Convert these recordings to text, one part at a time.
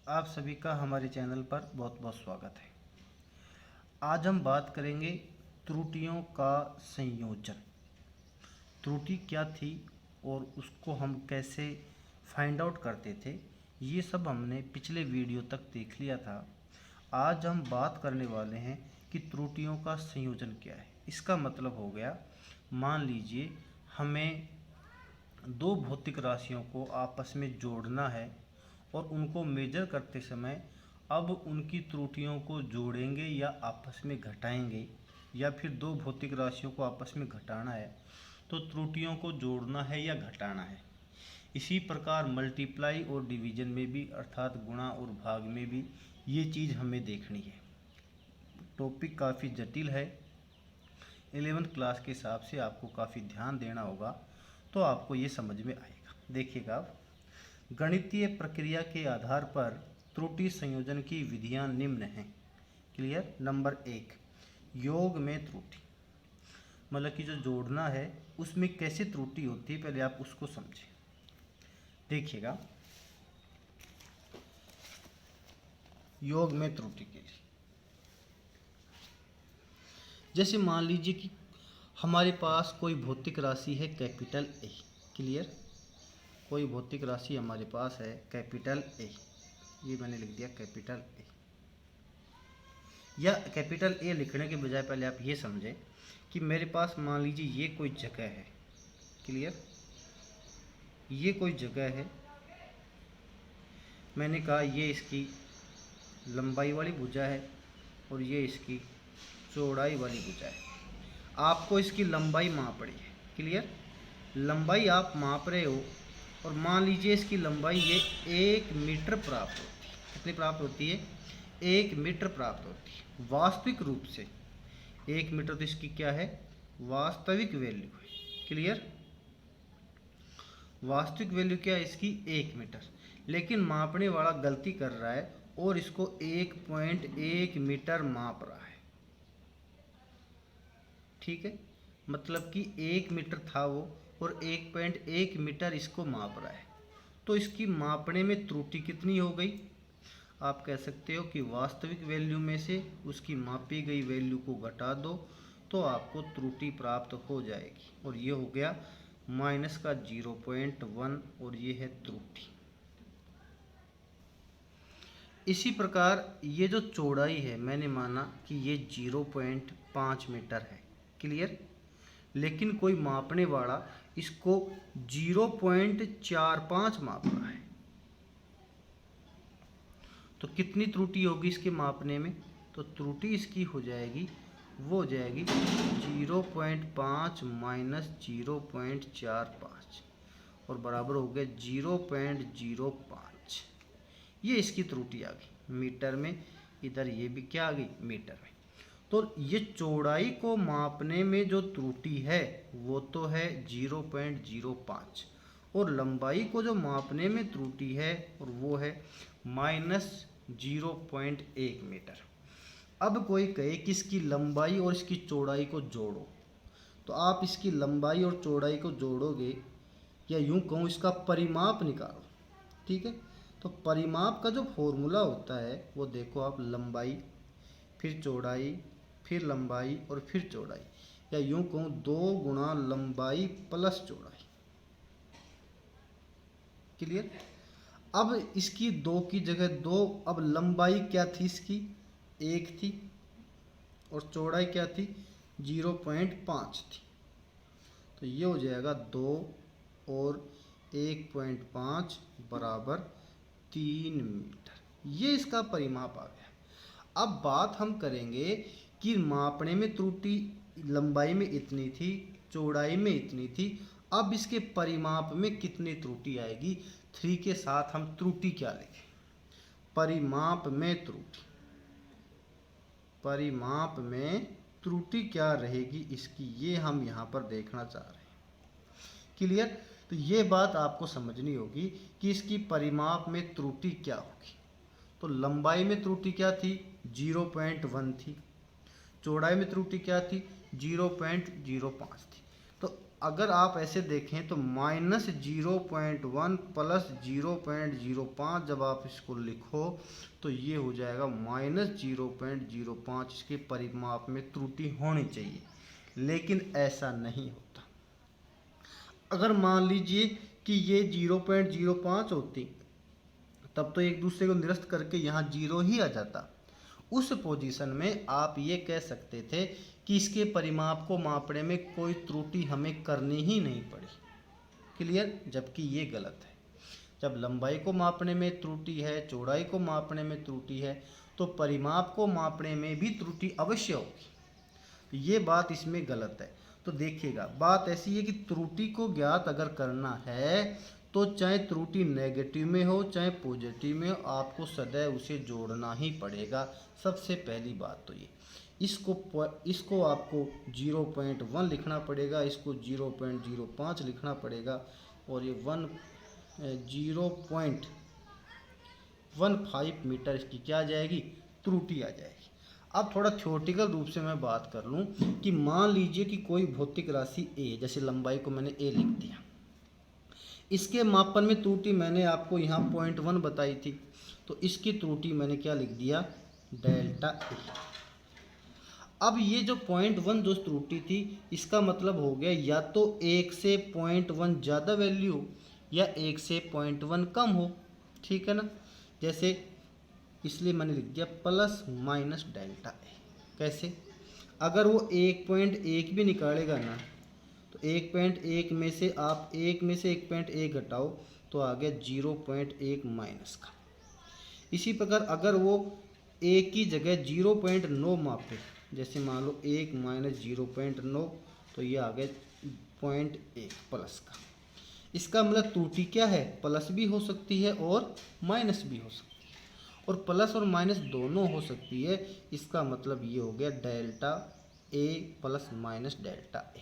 आप सभी का हमारे चैनल पर बहुत बहुत स्वागत है। आज हम बात करेंगे त्रुटियों का संयोजन। त्रुटि क्या थी और उसको हम कैसे फाइंड आउट करते थे, ये सब हमने पिछले वीडियो तक देख लिया था। आज हम बात करने वाले हैं कि त्रुटियों का संयोजन क्या है। इसका मतलब हो गया, मान लीजिए हमें दो भौतिक राशियों को आपस में जोड़ना है और उनको मेजर करते समय अब उनकी त्रुटियों को जोड़ेंगे या आपस में घटाएंगे, या फिर दो भौतिक राशियों को आपस में घटाना है तो त्रुटियों को जोड़ना है या घटाना है। इसी प्रकार मल्टीप्लाई और डिवीजन में भी, अर्थात गुणा और भाग में भी ये चीज़ हमें देखनी है। टॉपिक काफ़ी जटिल है। 11वीं क्लास के हिसाब से आपको काफ़ी ध्यान देना होगा तो आपको ये समझ में आएगा। देखिएगा, आप गणितीय प्रक्रिया के आधार पर त्रुटि संयोजन की विधियां निम्न हैं। क्लियर। नंबर 1, योग में त्रुटि, मतलब कि जो जोड़ना है उसमें कैसे त्रुटि होती है, पहले आप उसको समझें। देखिएगा, योग में त्रुटि के लिए जैसे मान लीजिए कि हमारे पास कोई भौतिक राशि है कैपिटल ए। क्लियर। कोई भौतिक राशि हमारे पास है कैपिटल ए, ये मैंने लिख दिया कैपिटल ए। या कैपिटल ए लिखने के बजाय पहले आप ये समझें कि मेरे पास मान लीजिए ये कोई जगह है। क्लियर। ये कोई जगह है, मैंने कहा ये इसकी लंबाई वाली भुजा है और ये इसकी चौड़ाई वाली भुजा है। आपको इसकी लंबाई मापनी है। क्लियर। लंबाई आप माप रहे हो और मान लीजिए इसकी लंबाई ये 1 मीटर प्राप्त होती है। कितनी प्राप्त होती है? 1 मीटर प्राप्त होती है। वास्तविक रूप से 1 मीटर तो इसकी क्या है? वास्तविक वैल्यू है। क्लियर। वास्तविक वैल्यू क्या है इसकी? 1 मीटर। लेकिन मापने वाला गलती कर रहा है और इसको 1.1 मीटर माप रहा है। ठीक है, मतलब कि 1 मीटर था वो और 1.1 मीटर इसको माप रहा है। तो इसकी मापने में त्रुटि कितनी हो गई? आप कह सकते हो कि वास्तविक वैल्यू में से उसकी मापी गई वैल्यू को घटा दो तो आपको त्रुटि प्राप्त हो जाएगी। और ये हो गया माइनस का 0.1 और ये है त्रुटि। इसी प्रकार ये जो चौड़ाई है, मैंने माना कि ये 0.5 मीटर है। क्लियर। लेकिन कोई मापने वाला इसको 0.45 माप रहा है, तो कितनी त्रुटि होगी इसके मापने में? तो त्रुटि इसकी हो जाएगी, वो हो जाएगी 0.5 माइनस 0.45 और बराबर हो गया 0.05। ये इसकी त्रुटि आ गई मीटर में। इधर ये भी क्या आ गई? मीटर में। तो ये चौड़ाई को मापने में जो त्रुटि है वो तो है 0.05 और लंबाई को जो मापने में त्रुटि है और वो है माइनस 0.1 मीटर। अब कोई कहे कि इसकी लंबाई और इसकी चौड़ाई को जोड़ो, तो आप इसकी लंबाई और चौड़ाई को जोड़ोगे, या यूं कहूँ इसका परिमाप निकालो। ठीक है, तो परिमाप का जो फॉर्मूला होता है वो देखो आप, लंबाई फिर चौड़ाई फिर लंबाई और फिर चौड़ाई, या यूं कहूँ 2 गुणा लंबाई प्लस चौड़ाई। क्लियर। अब इसकी 2 की जगह 2, अब लंबाई क्या थी इसकी? 1 थी और चौड़ाई क्या थी? 0.5 थी। तो ये हो जाएगा 2 और 1.5 बराबर 3 मीटर। ये इसका परिमाप आ गया। अब बात हम करेंगे कि मापने में त्रुटि लंबाई में इतनी थी, चौड़ाई में इतनी थी, अब इसके परिमाप में कितनी त्रुटि आएगी? 3 के साथ हम त्रुटि क्या लिखें? परिमाप में त्रुटि। परिमाप में त्रुटि क्या रहेगी इसकी, ये हम यहाँ पर देखना चाह रहे हैं। क्लियर। तो ये बात आपको समझनी होगी कि इसकी परिमाप में त्रुटि क्या होगी। तो लंबाई में त्रुटि क्या थी? 0.1 थी। चौड़ाई में त्रुटि क्या थी? 0.05 थी। तो अगर आप ऐसे देखें तो -0.1 प्लस 0.05 जब आप इसको लिखो तो ये हो जाएगा -0.05। इसके परिमाप में त्रुटि होनी चाहिए, लेकिन ऐसा नहीं होता। अगर मान लीजिए कि ये 0.05 होती तब तो एक दूसरे को निरस्त करके यहाँ 0 ही आ जाता। उस पोजीशन में आप ये कह सकते थे कि इसके परिमाप को मापने में कोई त्रुटि हमें करनी ही नहीं पड़ी। क्लियर? जबकि ये गलत है। जब लंबाई को मापने में त्रुटि है, चौड़ाई को मापने में त्रुटि है, तो परिमाप को मापने में भी त्रुटि अवश्य होगी। तो ये बात इसमें गलत है। तो देखिएगा, बात ऐसी है कि त्रुटि को ज्ञात अगर करना है तो चाहे त्रुटि नेगेटिव में हो चाहे पॉजिटिव में हो, आपको सदैव उसे जोड़ना ही पड़ेगा। सबसे पहली बात तो ये, इसको आपको 0.1 लिखना पड़ेगा, इसको 0.05 लिखना पड़ेगा, और ये 0.15 मीटर इसकी क्या आ जाएगी? त्रुटि आ जाएगी। अब थोड़ा थ्योरेटिकल रूप से मैं बात कर लूँ कि मान लीजिए कि कोई भौतिक राशि ए, जैसे लंबाई को मैंने ए लिख दिया, इसके मापन में त्रुटि मैंने आपको यहाँ 0.1 बताई थी, तो इसकी त्रुटि मैंने क्या लिख दिया? Delta A. अब ये जो 0.1 जो त्रुटि थी, इसका मतलब हो गया या तो 1 से 0.1 ज़्यादा वैल्यू हो या 1 से 0.1 कम हो। ठीक है ना? जैसे इसलिए मैंने लिख दिया प्लस माइनस डेल्टा ए। कैसे? अगर वो 1.1 भी निकालेगा ना, तो 1.1 में से आप 1 में से 1.1 घटाओ तो आ गया 0.1 माइनस का। इसी प्रकार अगर वो 1 की जगह 0.9 मापे, जैसे मान लो 1 माइनस 0.9, तो ये आ गया 0.1 प्लस का। इसका मतलब त्रुटि क्या है? प्लस भी हो सकती है और माइनस भी हो सकती है, और प्लस और माइनस दोनों हो सकती है। इसका मतलब ये हो गया delta A plus minus delta ए।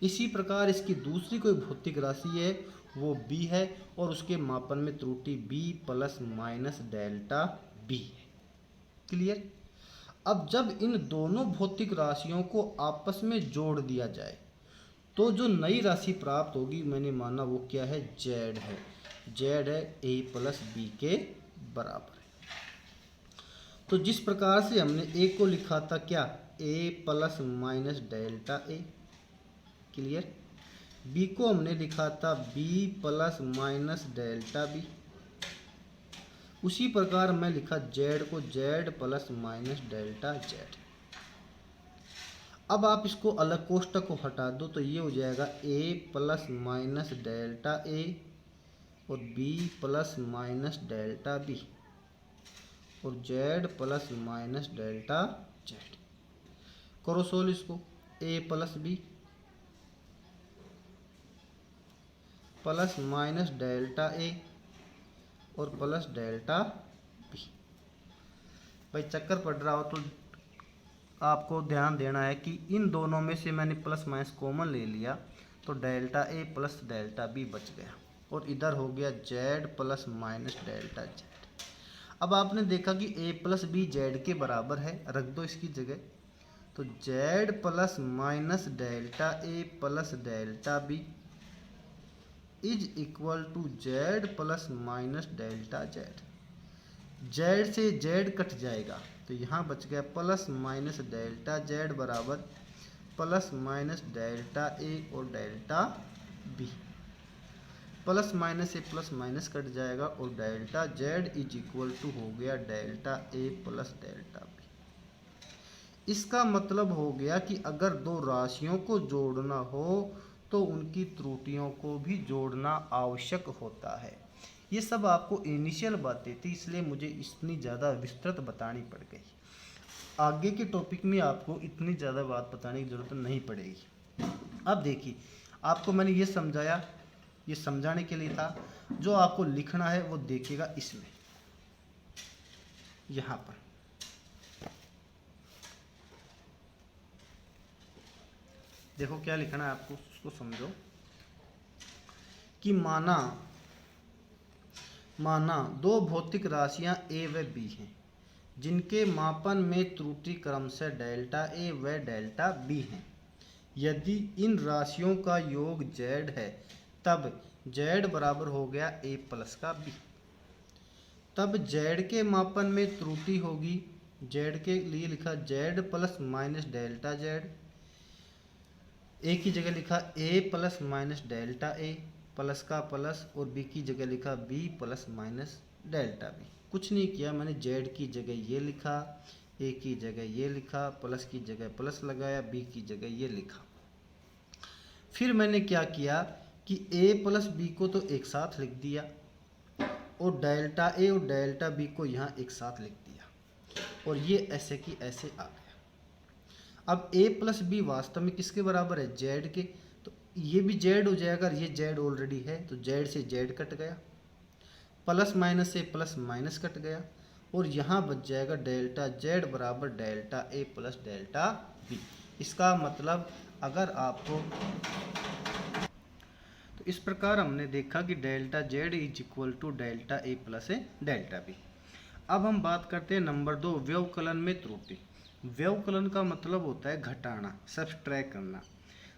इसी प्रकार इसकी दूसरी कोई भौतिक राशि है, वो बी है, और उसके मापन में त्रुटि B plus minus delta B है। क्लियर? अब जब इन दोनों भौतिक राशियों को आपस में जोड़ दिया जाए तो जो नई राशि प्राप्त होगी, मैंने माना वो क्या है? जेड है। जेड है ए प्लस बी के बराबर है। तो जिस प्रकार से हमने ए को लिखा था क्या? A plus minus delta A. Clear? B को हमने लिखा था B plus minus delta B. उसी प्रकार मैं लिखा जेड को Z plus minus delta Z. अब आप इसको अलग कोष्टक को हटा दो तो ये हो जाएगा A plus minus delta A और B plus minus delta B और Z plus minus delta Z. करो सोल्व इसको। A plus B plus minus delta A और प्लस डेल्टा बी। भाई चक्कर पड़ रहा हो तो आपको ध्यान देना है कि इन दोनों में से मैंने प्लस माइनस कॉमन ले लिया, तो delta A plus delta B बच गया, और इधर हो गया Z plus minus delta Z. अब आपने देखा कि ए प्लस बी जेड के बराबर है, रख दो इसकी जगह, तो Z plus minus delta A plus delta B is equal to Z plus minus delta Z. Z से जेड कट जाएगा तो यहाँ बच गया प्लस माइनस डेल्टा जेड बराबर प्लस माइनस डेल्टा ए और डेल्टा बी। प्लस माइनस से plus minus cut जाएगा और delta Z is equal to हो गया delta A plus delta B. इसका मतलब हो गया कि अगर दो राशियों को जोड़ना हो तो उनकी त्रुटियों को भी जोड़ना आवश्यक होता है। ये सब आपको इनिशियल बातें थी, इसलिए मुझे इतनी ज़्यादा विस्तृत बतानी पड़ गई। आगे के टॉपिक में आपको इतनी ज़्यादा बात बताने की ज़रूरत नहीं पड़ेगी। अब देखिए, आपको मैंने ये समझाया, ये समझाने के लिए था। जो आपको लिखना है वो देखिएगा इसमें, यहाँ पर देखो क्या लिखना है आपको, उसको समझो कि माना दो भौतिक राशियां ए व बी हैं जिनके मापन में त्रुटि क्रमशः डेल्टा ए व डेल्टा बी हैं। यदि इन राशियों का योग z है तब z बराबर हो गया a प्लस का b। तब z के मापन में त्रुटि होगी, z के लिए लिखा z plus minus delta z, a की जगह लिखा a plus minus delta a, plus का प्लस, और b की जगह लिखा b plus minus delta b। कुछ नहीं किया मैंने, z की जगह ये लिखा, a की जगह ये लिखा, प्लस की जगह प्लस लगाया, b की जगह ये लिखा। फिर मैंने क्या किया कि a प्लस b को तो एक साथ लिख दिया और डेल्टा a और डेल्टा b को यहाँ एक साथ लिख दिया और ये ऐसे की ऐसे आ गया। अब a प्लस बी वास्तव में किसके बराबर है, z के, तो ये भी z हो जाएगा, ये z ऑलरेडी है तो z से z कट गया, प्लस माइनस से प्लस माइनस कट गया और यहाँ बच जाएगा डेल्टा z बराबर delta a plus delta b। इसका मतलब अगर आपको, तो इस प्रकार हमने देखा कि delta z is equal to delta a plus delta b। अब हम बात करते हैं नंबर 2, व्यवकलन में त्रुटि। व्यवकलन का मतलब होता है घटाना, सब्सट्रैक्ट करना।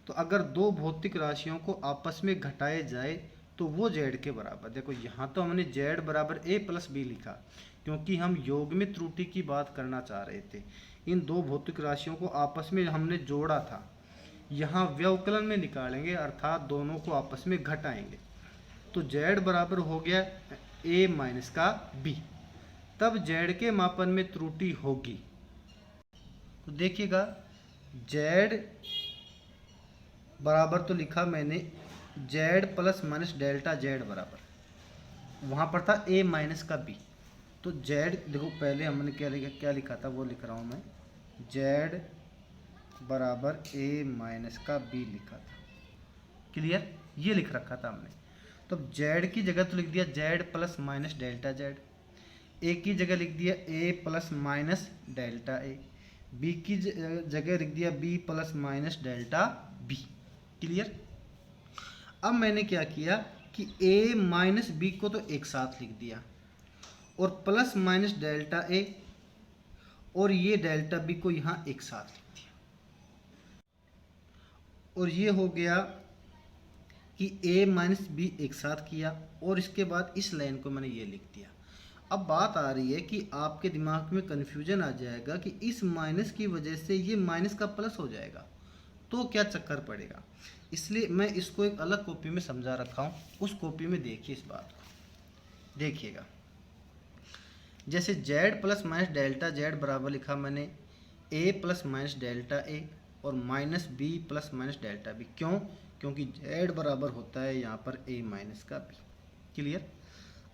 तो अगर दो भौतिक राशियों को आपस में घटाए जाए तो वो z के बराबर, देखो यहाँ तो हमने z बराबर a प्लस बी लिखा क्योंकि हम योग में त्रुटि की बात करना चाह रहे थे। इन दो भौतिक राशियों को आपस में हमने जोड़ा था, यहाँ व्यवकलन में निकालेंगे अर्थात दोनों को आपस में घटाएंगे तो z बराबर हो गया a माइनस का b। तब z के मापन में त्रुटि होगी। तो देखिएगा z बराबर तो लिखा मैंने z plus minus delta z बराबर, वहाँ पर था a माइनस का b। तो z देखो पहले हमने क्या लिखा था वो लिख रहा हूँ मैं, z बराबर a माइनस का b लिखा था, क्लियर, ये लिख रखा था हमने। तो z की जगह तो लिख दिया z plus minus delta z, a की जगह लिख दिया a plus minus delta a, b की जगह लिख दिया b plus minus delta b, clear. अब मैंने क्या किया कि a माइनस b को तो एक साथ लिख दिया और प्लस माइनस डेल्टा a और ये डेल्टा b को यहाँ एक साथ लिख दिया और ये हो गया कि a माइनस b एक साथ किया और इसके बाद इस लाइन को मैंने ये लिख दिया। अब बात आ रही है कि आपके दिमाग में कन्फ्यूजन आ जाएगा कि इस माइनस की वजह से ये माइनस का प्लस हो जाएगा तो क्या चक्कर पड़ेगा, इसलिए मैं इसको एक अलग कॉपी में समझा रखा हूँ। उस कॉपी में देखिए इस बात को, देखिएगा जैसे z plus minus delta z बराबर लिखा मैंने a plus minus delta a और minus b plus minus delta b। क्यों, क्योंकि z बराबर होता है यहाँ पर a माइनस का b, क्लियर।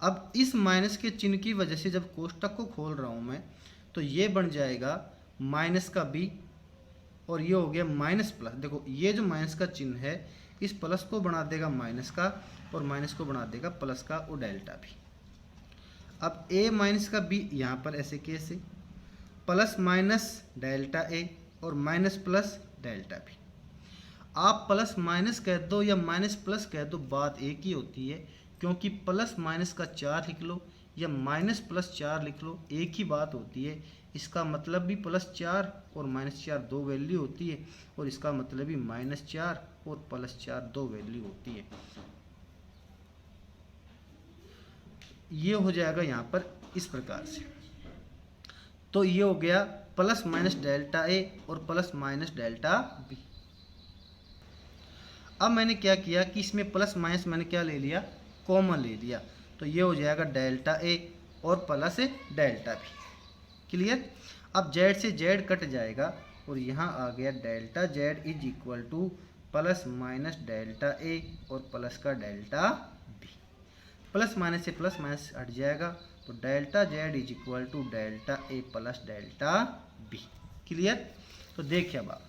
अब इस माइनस के चिन्ह की वजह से जब कोष्टक को खोल रहा हूँ मैं तो ये बन जाएगा माइनस का b और ये हो गया माइनस प्लस। देखो ये जो माइनस का चिन्ह है इस प्लस को बना देगा माइनस का और माइनस को बना देगा प्लस का और डेल्टा भी। अब a माइनस का b यहाँ पर ऐसे कैसे, प्लस माइनस डेल्टा a और माइनस प्लस डेल्टा b। आप प्लस माइनस कह दो या माइनस प्लस कह दो बात एक ही होती है, क्योंकि प्लस माइनस का 4 लिख लो या माइनस प्लस 4 लिख लो एक ही बात होती है। इसका मतलब भी प्लस 4 और माइनस 4 दो वैल्यू होती है और इसका मतलब भी माइनस 4 और प्लस 4 दो वैल्यू होती है। ये हो जाएगा यहाँ पर इस प्रकार से। तो ये हो गया प्लस माइनस डेल्टा ए और प्लस माइनस डेल्टा बी। अब मैंने क्या किया कि इसमें प्लस माइनस मैंने क्या ले लिया, कॉमन ले लिया, तो ये हो जाएगा डेल्टा ए और प्लस डेल्टा बी, क्लियर। अब z से z कट जाएगा और यहाँ आ गया delta z is equal to plus minus delta A और प्लस का डेल्टा बी। प्लस माइनस से प्लस माइनस हट जाएगा तो delta z is equal to delta A plus delta B, clear. तो देखिए अब आप,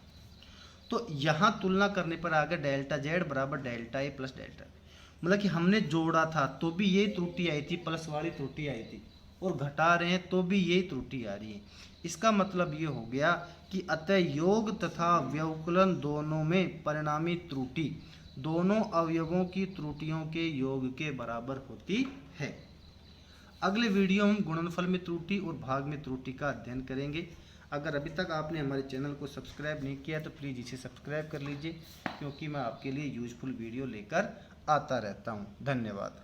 तो यहाँ तुलना करने पर आ गया डेल्टा z बराबर delta A plus delta B, मतलब कि हमने जोड़ा था तो भी यही त्रुटि आई थी, प्लस वाली त्रुटि आई थी, और घटा रहे हैं तो भी यही त्रुटि आ रही है। इसका मतलब ये हो गया कि अतः योग तथा व्यवकलन दोनों में परिणामी त्रुटि दोनों अवयवों की त्रुटियों के योग के बराबर होती है। अगले वीडियो में गुणनफल में त्रुटि और भाग में त्रुटि का अध्ययन करेंगे। अगर अभी तक आपने हमारे चैनल को सब्सक्राइब नहीं किया तो प्लीज़ इसे सब्सक्राइब कर लीजिए, क्योंकि मैं आपके लिए यूजफुल वीडियो लेकर आता रहता हूँ। धन्यवाद।